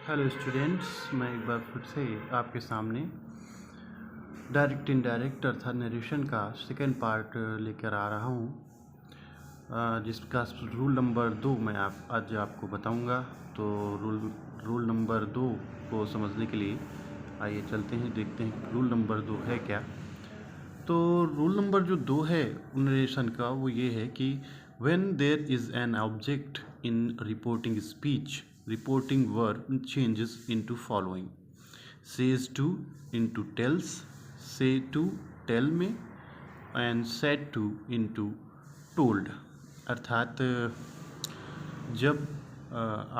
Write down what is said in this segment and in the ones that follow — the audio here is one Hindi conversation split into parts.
हेलो स्टूडेंट्स, मैं एक बार फिर से आपके सामने डायरेक्ट इनडायरेक्ट अर्थात नरेशन का सेकेंड पार्ट लेकर आ रहा हूँ, जिसका रूल नंबर 2 मैं आज आपको बताऊँगा। तो रूल नंबर 2 को समझने के लिए आइए चलते हैं, देखते हैं रूल नंबर 2 है क्या। तो रूल नंबर जो 2 है नरेशन का वो ये है कि when there is an object in reporting speech, reporting verb changes into following: says to into tells, say to tell में, and said to into told। अर्थात जब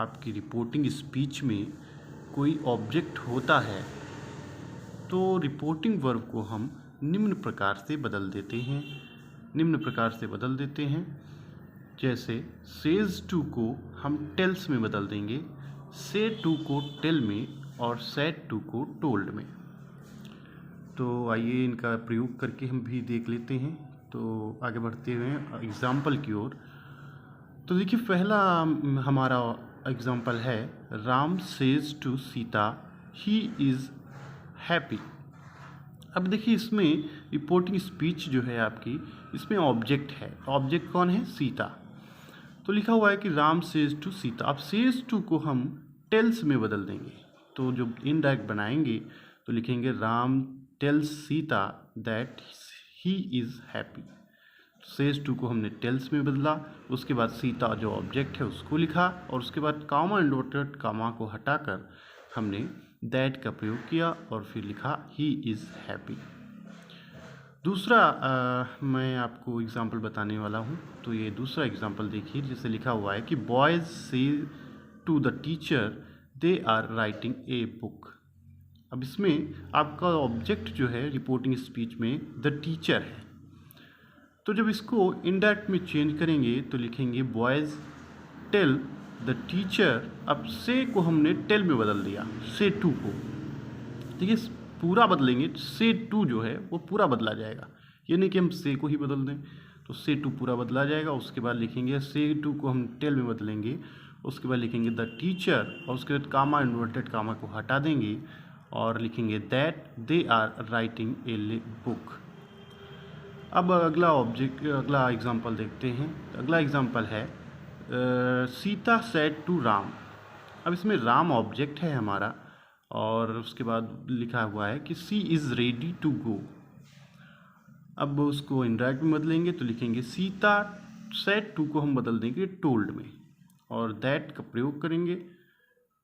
आपकी रिपोर्टिंग स्पीच में कोई ऑब्जेक्ट होता है तो रिपोर्टिंग वर्ब को हम निम्न प्रकार से बदल देते हैं। जैसे सेज टू को हम टेल्स में बदल देंगे, से टू को टेल में और सेड टू को टोल्ड में। तो आइए इनका प्रयोग करके हम भी देख लेते हैं। तो आगे बढ़ते हुए एग्जाम्पल की ओर। तो देखिए पहला हमारा एग्जाम्पल है, Ram says to Sita he is happy. अब देखिए इसमें रिपोर्टिंग स्पीच जो है आपकी, इसमें ऑब्जेक्ट है। ऑब्जेक्ट कौन है? सीता। तो लिखा हुआ है कि राम सेज टू सीता। अब सेज टू को हम टेल्स में बदल देंगे। तो जो इनडायरेक्ट बनाएंगे तो लिखेंगे Ram tells Sita that he is happy. Says to को हमने टेल्स में बदला, उसके बाद सीता जो ऑब्जेक्ट है उसको लिखा, और उसके बाद कामा इन्वर्टेड कामा को हटाकर हमने दैट का प्रयोग किया और फिर लिखा ही इज़ हैप्पी। दूसरा मैं आपको एग्जाम्पल बताने वाला हूँ। तो ये दूसरा एग्जाम्पल देखिए, जिसे लिखा हुआ है कि boys say to the teacher they are writing a book. अब इसमें आपका ऑब्जेक्ट जो है रिपोर्टिंग स्पीच में द टीचर है। तो जब इसको इनडायरेक्ट में चेंज करेंगे तो लिखेंगे बॉयज़ टेल द टीचर। अब से को हमने टेल में बदल दिया, से टू को। देखिए पूरा बदलेंगे, से टू जो है वो पूरा बदला जाएगा, ये नहीं कि हम से को ही बदल दें। तो से टू पूरा बदला जाएगा। उसके बाद लिखेंगे से टू को हम टेल में बदलेंगे, उसके बाद लिखेंगे द टीचर, और उसके बाद कामा इन्वर्टेड कामा को हटा देंगे और लिखेंगे that they are writing a book. अब अगला एग्जाम्पल देखते हैं। अगला एग्जाम्पल है सीता सेड टू राम। अब इसमें राम ऑब्जेक्ट है हमारा, और उसके बाद लिखा हुआ है कि सी इज़ रेडी टू गो। अब उसको इनडायरेक्ट में बदलेंगे तो लिखेंगे सीता सेड टू को हम बदल देंगे टोल्ड में, और दैट का प्रयोग करेंगे।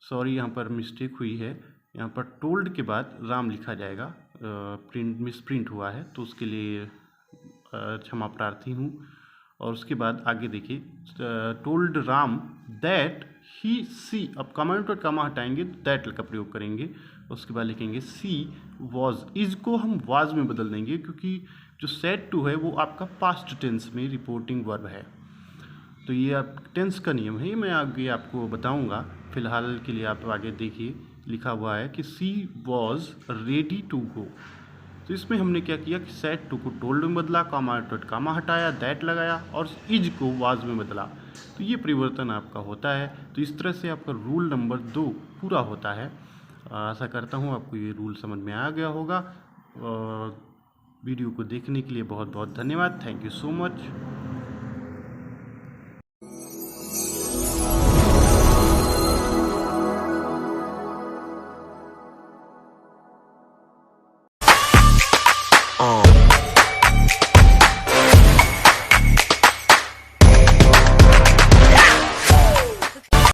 सॉरी, यहाँ पर मिस्टेक हुई है, यहाँ पर टोल्ड के बाद राम लिखा जाएगा, मिसप्रिंट हुआ है, तो उसके लिए क्षमा प्रार्थी हूँ। और उसके बाद आगे देखिए, टोल्ड राम दैट ही सी। अब कमेंट और कमा हटाएंगे तो दैट का प्रयोग करेंगे। उसके बाद लिखेंगे सी वॉज। इज को हम वाज में बदल देंगे, क्योंकि जो सेड टू है वो आपका पास्ट टेंस में रिपोर्टिंग वर्ब है। तो ये आप टेंस का नियम है, ये मैं आगे आपको बताऊंगा। फिलहाल के लिए आप आगे देखिए, लिखा हुआ है कि सी वॉज रेडी टू गो। तो इसमें हमने क्या किया कि सेड टू को टोल्ड में बदला, कामा हटाया, दैट लगाया, और इज को वाज में बदला। तो ये परिवर्तन आपका होता है। तो इस तरह से आपका रूल नंबर 2 पूरा होता है। आशा करता हूँ आपको ये रूल समझ में आ गया होगा। वीडियो को देखने के लिए बहुत बहुत धन्यवाद। Thank you so much.